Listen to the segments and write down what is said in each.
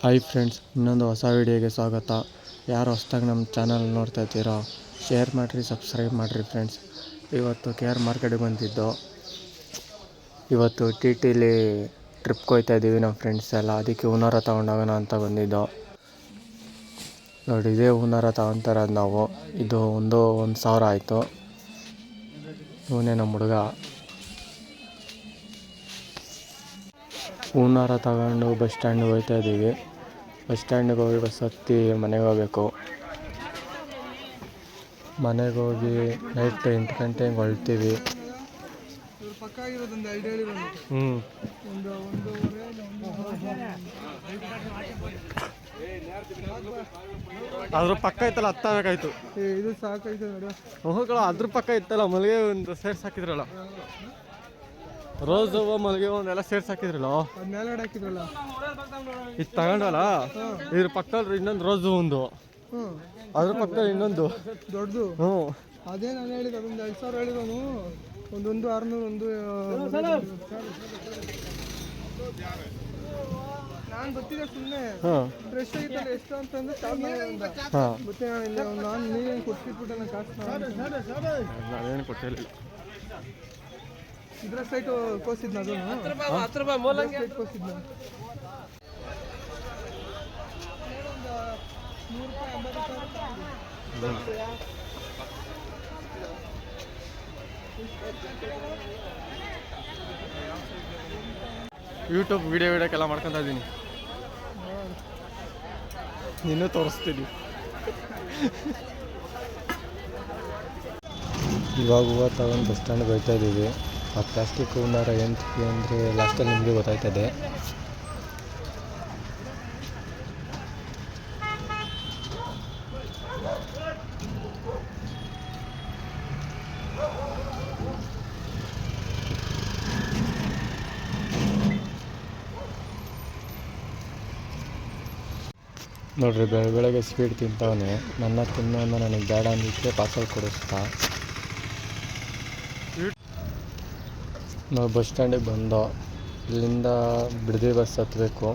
Hi friends, ಇನ್ನೊಂದು ಹೊಸ ವಿಡಿಯೋಗೆ ಸ್ವಾಗತ. ಯಾರು ಹೊಸದಾಗಿ ನಮ್ಮ ಚಾನಲ್ ನೋಡ್ತಾ ಇದ್ದೀರೋ ಶೇರ್ ಮಾಡಿರಿ, ಸಬ್ಸ್ಕ್ರೈಬ್ ಮಾಡಿರಿ ಫ್ರೆಂಡ್ಸ್. ಇವತ್ತು KR ಮಾರ್ಕೆಟಿಗೆ ಬಂದಿದ್ದು. ಇವತ್ತು TTಲಿ ಟ್ರಿಪ್ಗೆ ಹೋಗ್ತಾ ಇದ್ದೀವಿ ನಮ್ಮ ಫ್ರೆಂಡ್ಸ್ ಎಲ್ಲ. ಅದಕ್ಕೆ ಹೂನಾರ ತೊಗೊಂಡೋಗೋಣ ಅಂತ ಬಂದಿದ್ದು. ನೋಡಿ, ಇದೇ ಹೂನಾರ ತೊಗೊತಾರದು ನಾವು. ಇದು 1,000 ಆಯಿತು. ಇವನೇ ನಮ್ಮ ಹುಡುಗ. ಹೂನಾರ ತಗೊಂಡು ಬಸ್ ಸ್ಟ್ಯಾಂಡ್ಗೆ ಹೋಗ್ತಾ ಇದ್ದೀವಿ. ಬಸ್ ಸ್ಟ್ಯಾಂಡಿಗೆ ಹೋಗಿ ಬಸ್ ಹತ್ತಿ ಮನೆಗೆ ಹೋಗಬೇಕು. ಮನೆಗೆ ಹೋಗಿ ನೈಟ್ 8 ಗಂಟೆಗೆ ಹೊರಡ್ತೀವಿ. ಅದ್ರ ಪಕ್ಕ ಇತ್ತಲ್ಲ, ಹತ್ತಬೇಕಾಯ್ತು. ಇದು ಸಾಕಾಯ್ತು ನೋಡ. ಅದ್ರ ಪಕ್ಕ ಇತ್ತಲ್ಲ ಮಲ್ಲಿಗೆ ಒಂದು ಸೇರ್ಸ್ ಹಾಕಿದ್ರಲ್ಲ, ರೋಸ್ ಹೂವು ಮಲ್ಲಿಗೆ ಒಂದೆಲ್ಲ ಸೇರ್ಸ್ ಹಾಕಿದ್ರಲ್ಲ, ಮೇಲ್ಗಡೆ ಹಾಕಿದ್ರಲ್ಲ. ಇದು ತಗೊಂಡಲ್ಲ, ಇದ್ರ ಪಕ್ಕದಲ್ಲಿ ಇನ್ನೊಂದು ರೋಸ್ ಒಂದು, ಅದ್ರ ಪಕ್ಕದಲ್ಲಿ ಇನ್ನೊಂದು ದೊಡ್ಡದು. ಅದೇ ನಾನು ಹೇಳಿದ, ಅದೊಂದು 2,000 ಹೇಳಿದವನು. ಒಂದೊಂದು 600, ಒಂದು ನಾನು ಗೊತ್ತಿದೆ ಸುಮ್ಮನೆ. ಫ್ರೆಶ್ ಆಗಿತ್ತಲ್ಲ ಎಷ್ಟು ಅಂತಂದ್ರೆ ಗೊತ್ತೇ. ನಾನು ನೀವೇನು ಕೊಟ್ಬಿಟ್ಬಿಟ್ಟೆ ಕಾಸು. ನಾನೇನು ಕೊಟ್ಟಿಲ್ಲ. ಇದ್ರ ಸೈಟು ಕೋಸಿದ್ನ, ಅದನ್ನು 10 ರೂಪಾಯಿ ಮೂಲಂಗಿ ಸೈಟ್ ಕೋಸಿದ್ನ. 100 ರೂಪಾಯಿ 80 ರೂಪಾಯಿ. ಯೂಟ್ಯೂಬ್ ವಿಡಿಯೋಕ್ಕೆಲ್ಲ ಮಾಡ್ಕೊತಾ ಇದ್ದೀನಿ. ಇನ್ನೂ ತೋರಿಸ್ತೀನಿ. ಇವಾಗ ಹೂವು ತಗೊಂಡು ಬಸ್ ಸ್ಟ್ಯಾಂಡ್ಗೆ ಹೋಗ್ತಾ ಇದ್ದೀವಿ. ಆ ಪ್ಲಾಸ್ಟಿಕ್ ಹೂನಾರ ಏನಕ್ಕೆ ಅಂದರೆ ಲಾಸ್ಟಲ್ಲಿ ನಿಮಗೆ ಗೊತ್ತಾಯ್ತದೆ. ನೋಡ್ರಿ, ಬೆಳಗ್ಗೆ ಸ್ವೀಟ್ ತಿಂತವನೆ. ನನ್ನ ತಿನ್ನೋನ್ನ ನನಗೆ ಬೇಡ ಅಂದಿಕ್ಕೆ ಪಾರ್ಸಲ್ ಕೊಡಿಸ್ತಾ. ನಾವು ಬಸ್ ಸ್ಟ್ಯಾಂಡಿಗೆ ಬಂದೋ. ಇಲ್ಲಿಂದ ಬಿಡದಿ ಬಸ್ ಹತ್ತಬೇಕು.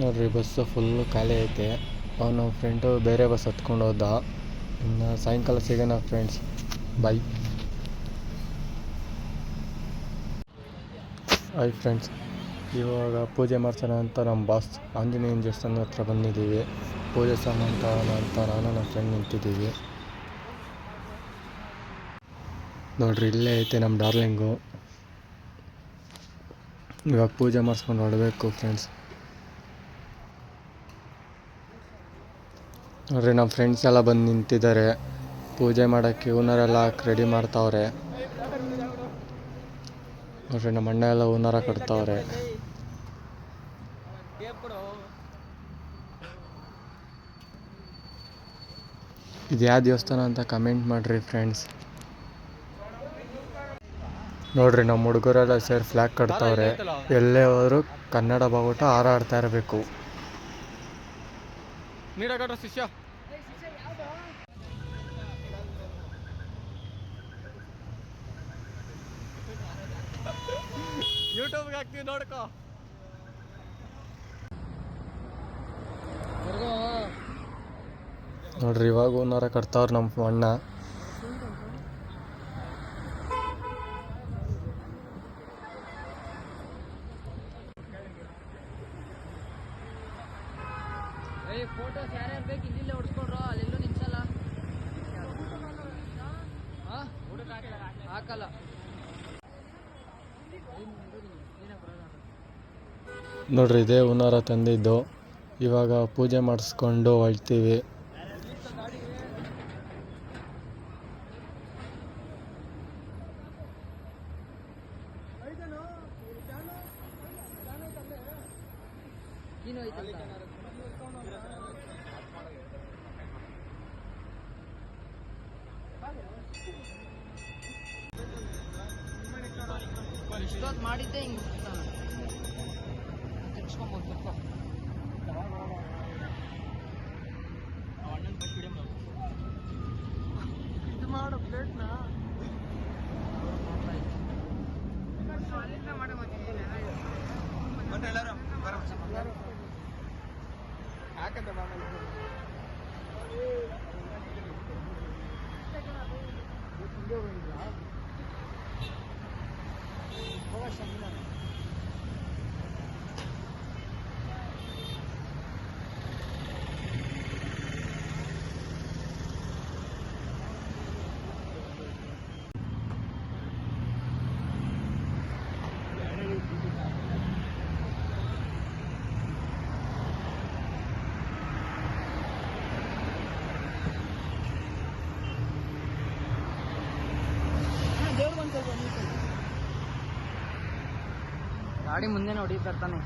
ನೋಡ್ರಿ, ಬಸ್ಸು ಫುಲ್ಲು ಖಾಲಿ ಐತೆ. ನಮ್ಮ ಫ್ರೆಂಡು ಬೇರೆ ಬಸ್ ಹತ್ಕೊಂಡು ಹೋದ. ಇನ್ನು ಸಾಯಂಕಾಲ ಸಿಗೋಣ ಫ್ರೆಂಡ್ಸ್. ಬಾಯ್. ಹಾಯ್ ಫ್ರೆಂಡ್ಸ್, ಇವಾಗ ಪೂಜೆ ಮಾಡ್ಸೋಣ ಅಂತ ನಮ್ಮ ಬಾಸ್ ಆಂಜನೇಯನ ದೇವಸ್ಥಾನ ಹತ್ರ ಬಂದಿದ್ದೀವಿ. ಪೂಜೆ ಸಾಮಾನು ತಗೋಣ ಅಂತ ನಾನು ನಮ್ಮ ಫ್ರೆಂಡ್ ನಿಂತಿದ್ದೀವಿ. ನೋಡ್ರಿ, ಇಲ್ಲೇ ಐತೆ ನಮ್ಮ ಡಾರ್ಲಿಂಗು. ಇವಾಗ ಪೂಜೆ ಮಾಡಿಸ್ಕೊಂಡು ಹೊರಡಬೇಕು ಫ್ರೆಂಡ್ಸ್. ನೋಡ್ರಿ, ನಮ್ಮ ಫ್ರೆಂಡ್ಸ್ ಎಲ್ಲ ಬಂದು ನಿಂತಿದ್ದಾರೆ. ಪೂಜೆ ಮಾಡೋಕ್ಕೆ ಹೂನಾರೆಲ್ಲ ಹಾಕಿ ರೆಡಿ ಮಾಡ್ತಾವ್ರೆ. ನೋಡ್ರಿ, ನಮ್ಮ ಅಣ್ಣ ಎಲ್ಲ ಹೂನಾರ ಕಟ್ತಾವ್ರೆ. ಇದು ಯಾವ ದೇವಸ್ಥಾನ ಅಂತ ಕಮೆಂಟ್ ಮಾಡಿರಿ ಫ್ರೆಂಡ್ಸ್. ನೋಡ್ರಿ, ನಮ್ಮ ಹುಡುಗರೆಲ್ಲ ಸೇರಿ ಫ್ಲ್ಯಾಗ್ ಕಟ್ತಾವ್ರೆ. ಎಲ್ಲೇ ಹೋದ್ರು ಕನ್ನಡ ಬಾವುಟ ಹಾರಾಡ್ತಾ ಇರಬೇಕು. ಶಿಷ್ಯ ಯೂಟ್ಯೂಬ್ಗೆ ಹಾಕ್ತೀವಿ ನೋಡ್ಕೋ. ನೋಡ್ರಿ, ಇವಾಗ ಹೂನಾರ ಕಟ್ತಾವ್ರು ನಮ್ಮ ಅಣ್ಣ. ಫೋಟೋಸ್ ಯಾರ್ಯಾರು ಬೇಕು ಇಲ್ಲಿಲ್ಲೇ ಹೊಡ್ಸ್ಕೊಡ್ರು, ಅಲ್ಲೆಲ್ಲೂ ನಿಂಚಲ್ಲ. ಹಾಕಲ್ಲ. ನೋಡ್ರಿ, ಇದೇ ಹೂನಾರ ತಂದಿದ್ದು. ಇವಾಗ ಪೂಜೆ ಮಾಡಿಸ್ಕೊಂಡು ಹೊಳ್ತೀವಿ. ನೀನು ಹೋಯ್ತಂತ ಇಷ್ಟೊತ್ತು ಮಾಡಿದ್ದೆ ಹಿಂಗೆ ತಿರ್ಸ್ಕೊಂಬೋದು ಇದು ಮಾಡು ಪ್ಲೇಟ್ನ ಯಾಕಂತ ಗಾಡಿ ಮುಂದೆ ಹೊಡಿತಾ ಇರ್ತಾನೆ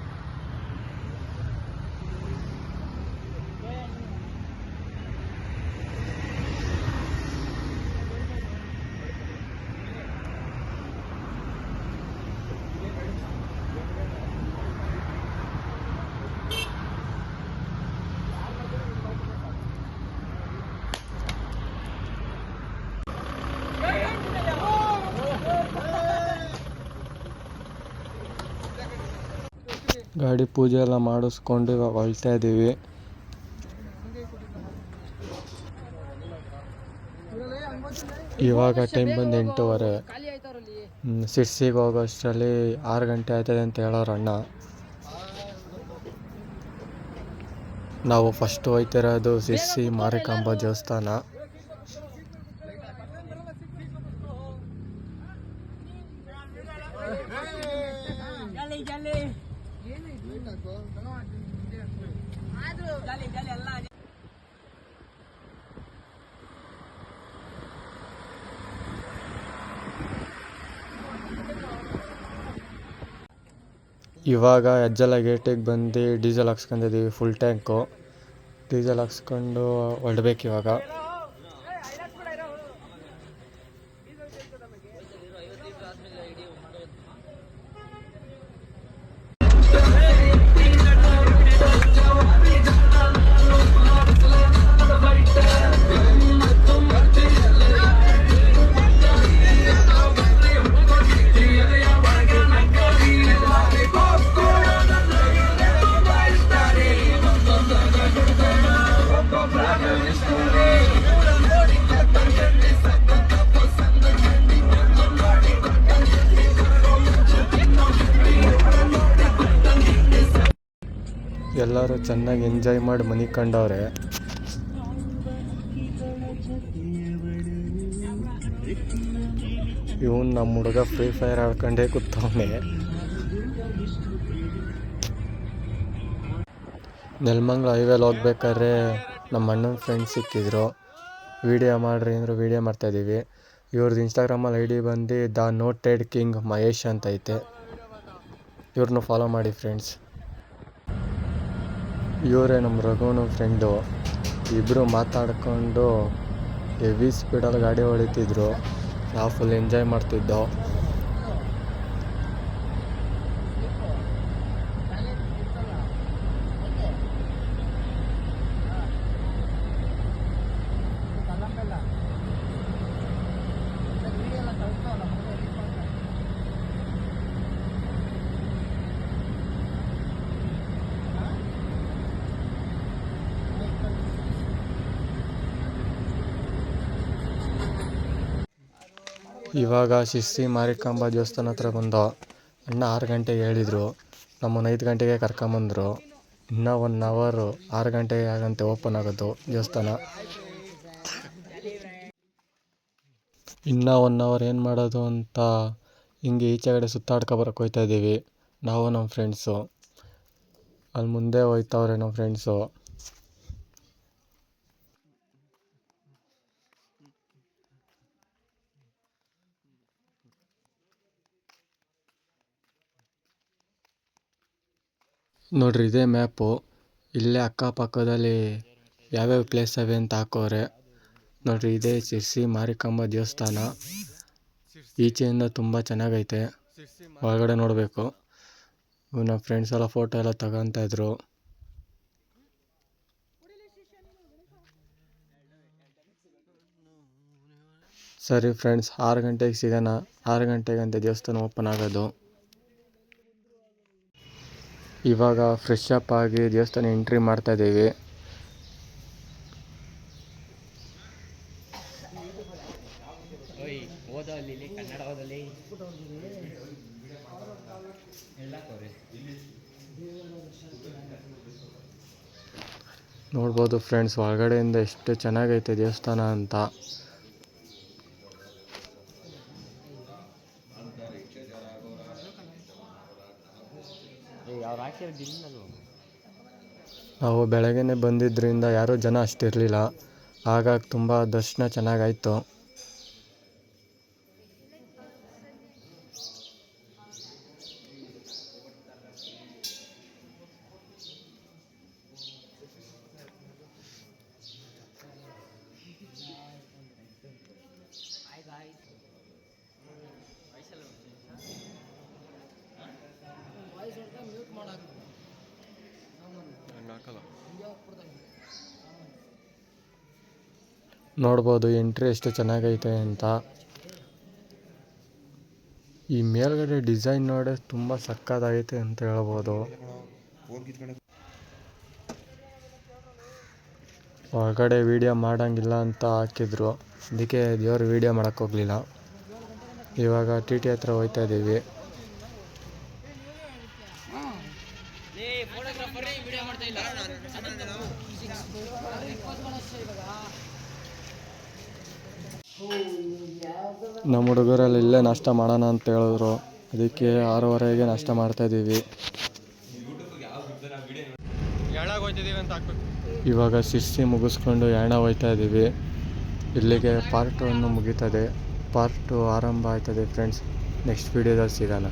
ಗಾಡಿ ಪೂಜೆ ಎಲ್ಲ ಮಾಡಿಸ್ಕೊಂಡು ಇವಾಗ ಹೊಳ್ತಾ ಇದ್ದೀವಿ. ಇವಾಗ ಟೈಮ್ ಬಂದು 8:15. ಖಾಲಿ ಆಯ್ತವ್ರಲ್ಲಿ ಸಿರ್ಸಿಗೆ ಹೋಗೋಷ್ಟರಲ್ಲಿ 6 ಗಂಟೆ ಆಯ್ತದೆ ಅಂತ ಹೇಳೋರು ಅಣ್ಣ. ನಾವು ಫಸ್ಟ್ ಹೋಯ್ತಿರೋದು ಸಿರ್ಸಿ ಮಾರಿಕಾಂಬಾ ದೇವಸ್ಥಾನ. ಇವಾಗ ಹೆಜ್ಜಲ ಗೇಟಿಗೆ ಬಂದು ಡೀಸೆಲ್ ಹಾಕ್ಸ್ಕೊಂಡಿದ್ದೀವಿ. ಫುಲ್ ಟ್ಯಾಂಕು ಡೀಸೆಲ್ ಹಾಕ್ಸ್ಕೊಂಡು ಹೊರಡ್ಬೇಕು ಇವಾಗ. ಎಲ್ಲರೂ ಚೆನ್ನಾಗಿ ಎಂಜಾಯ್ ಮಾಡಿ ಮನೆ ಕಂಡವ್ರೆ. ಇವನು ನಮ್ಮ ಹುಡುಗ ಫ್ರೀ ಫೈರ್ ಆಡ್ಕೊಂಡೇ ಕೂತವನೆ. ನೆಲಮಂಗಲ ಹೈವೇಲಿ ಹೋಗ್ಬೇಕಾದ್ರೆ ನಮ್ಮ ಅಣ್ಣನ ಫ್ರೆಂಡ್ಸ್ ಸಿಕ್ಕಿದ್ರು. ವೀಡಿಯೋ ಮಾಡಿರಿ ಅಂದರು, ವೀಡಿಯೋ ಮಾಡ್ತಾಯಿದ್ದೀವಿ. ಇವ್ರದ್ದು ಇನ್ಸ್ಟಾಗ್ರಾಮಲ್ಲಿ ಐಡಿ ಬಂದು ದ ನೋಟೆಡ್ ಕಿಂಗ್ ಮಹೇಶ್ ಅಂತ ಐತೆ. ಇವ್ರನ್ನೂ ಫಾಲೋ ಮಾಡಿ ಫ್ರೆಂಡ್ಸ್. ಇವರೇ ನಮ್ಮ ರಘುನ ಫ್ರೆಂಡು. ಇಬ್ಬರು ಮಾತಾಡ್ಕೊಂಡು ಹೆವಿ ಸ್ಪೀಡಲ್ಲಿ ಗಾಡಿ ಹೊಡಿತಿದ್ರು. ನಾವು ಫುಲ್ ಎಂಜಾಯ್ ಮಾಡ್ತಿದ್ದೋ. ಇವಾಗ ಶಿರ್ಸಿ ಮಾರಿಕಾಂಬಾ ದೇವಸ್ಥಾನ ಹತ್ರ ಬಂದೋ. ಅಣ್ಣ 6 ಗಂಟೆಗೆ ಹೇಳಿದರು, ನಮ್ಮನ್ನು 5 ಗಂಟೆಗೆ ಕರ್ಕೊಂಬಂದರು. ಇನ್ನೂ 1 ಅವರು 6 ಗಂಟೆಗೆ ಆಗಂತೆ ಓಪನ್ ಆಗೋದು ದೇವಸ್ಥಾನ. ಇನ್ನೂ 1 ಅವರ್ ಏನು ಮಾಡೋದು ಅಂತ ಹಿಂಗೆ ಈಚೆಗಡೆ ಸುತ್ತಾಡ್ಕೊಬರಕ್ಕೆ ಹೋಗ್ತಾಯಿದ್ದೀವಿ ನಾವು ನಮ್ಮ ಫ್ರೆಂಡ್ಸು. ಅಲ್ಲಿ ಮುಂದೆ ಹೋಯ್ತವ್ರೆ ನಮ್ಮ ಫ್ರೆಂಡ್ಸು. ನೋಡ್ರಿ ಇದೇ ಮ್ಯಾಪು. ಇಲ್ಲೇ ಅಕ್ಕಪಕ್ಕದಲ್ಲಿ ಯಾವ್ಯಾವ ಪ್ಲೇಸ್ ಅವೆ ಅಂತ ಹಾಕೋರೆ. ನೋಡ್ರಿ ಇದೇ ಶಿರ್ಸಿ ಮಾರಿಕಾಂಬ ದೇವಸ್ಥಾನ. ಈಚೆಯಿಂದ ತುಂಬ ಚೆನ್ನಾಗೈತೆ. ಒಳಗಡೆ ನೋಡಬೇಕು. ನಮ್ಮ ಫ್ರೆಂಡ್ಸ್ ಎಲ್ಲ ಫೋಟೋ ಎಲ್ಲ ತಗೊತಾ ಇದ್ರು. ಸರಿ ಫ್ರೆಂಡ್ಸ್, 6 ಗಂಟೆಗೆ ಸಿಗೋಣ. 6 ಗಂಟೆಗಂತೆ ದೇವಸ್ಥಾನ ಓಪನ್ ಆಗೋದು. ಇವಾಗ ಫ್ರೆಶ್ ಅಪ್ ಆಗಿ ದೇವಸ್ಥಾನ ಎಂಟ್ರಿ ಮಾಡ್ತಾ ಇದ್ದೀವಿ. ನೋಡ್ಬೋದು ಫ್ರೆಂಡ್ಸ್, ಒಳಗಡೆಯಿಂದ ಎಷ್ಟು ಚೆನ್ನಾಗೈತೆ ದೇವಸ್ಥಾನ ಅಂತ. ನಾವು ಬೆಳಗ್ಗೆನೆ ಬಂದಿದ್ದರಿಂದ ಯಾರೂ ಜನ ಅಷ್ಟಿರಲಿಲ್ಲ. ಹಾಗಾಗಿ ತುಂಬ ದರ್ಶನ ಚೆನ್ನಾಗಾಯಿತು. ನೋಡ್ಬೋದು ಎಂಟ್ರಿ ಎಷ್ಟು ಚೆನ್ನಾಗೈತೆ ಅಂತ. ಈ ಮೇಲ್ಗಡೆ ಡಿಸೈನ್ ನೋಡಿ ತುಂಬ ಸಕ್ಕತ್ತಾಗೈತೆ ಅಂತ ಹೇಳ್ಬೋದು. ಹೊರಗಡೆ ವಿಡಿಯೋ ಮಾಡೋಂಗಿಲ್ಲ ಅಂತ ಹಾಕಿದ್ರು, ಅದಕ್ಕೆ ದೇವ್ರ ವಿಡಿಯೋ ಮಾಡೋಕ್ಕೆ ಹೋಗಲಿಲ್ಲ. ಇವಾಗ ಟಿ ಹತ್ರ ಹೋಗ್ತಾ ಇದ್ದೀವಿ. ನಮ್ಮ ಹುಡುಗರಲ್ಲಿ ಇಲ್ಲೇ ನಾಷ್ಟ ಮಾಡೋಣ ಅಂತ ಹೇಳಿದ್ರು, ಅದಕ್ಕೆ 6:30ಗೆ ನಾಷ್ಟ ಮಾಡ್ತಾ ಇದ್ದೀವಿ. ಇವಾಗ ಶಿರ್ಸಿ ಮುಗಿಸ್ಕೊಂಡು ಯಾಣ ಹೋಗ್ತಾ ಇದ್ದೀವಿ. ಇಲ್ಲಿಗೆ ಪಾರ್ಟ್ 1 ಮುಗೀತದೆ. ಪಾರ್ಟ್ 2 ಆರಂಭ ಆಯ್ತದೆ ಫ್ರೆಂಡ್ಸ್. ನೆಕ್ಸ್ಟ್ ವಿಡಿಯೋದಲ್ಲಿ ಸಿಗೋಣ.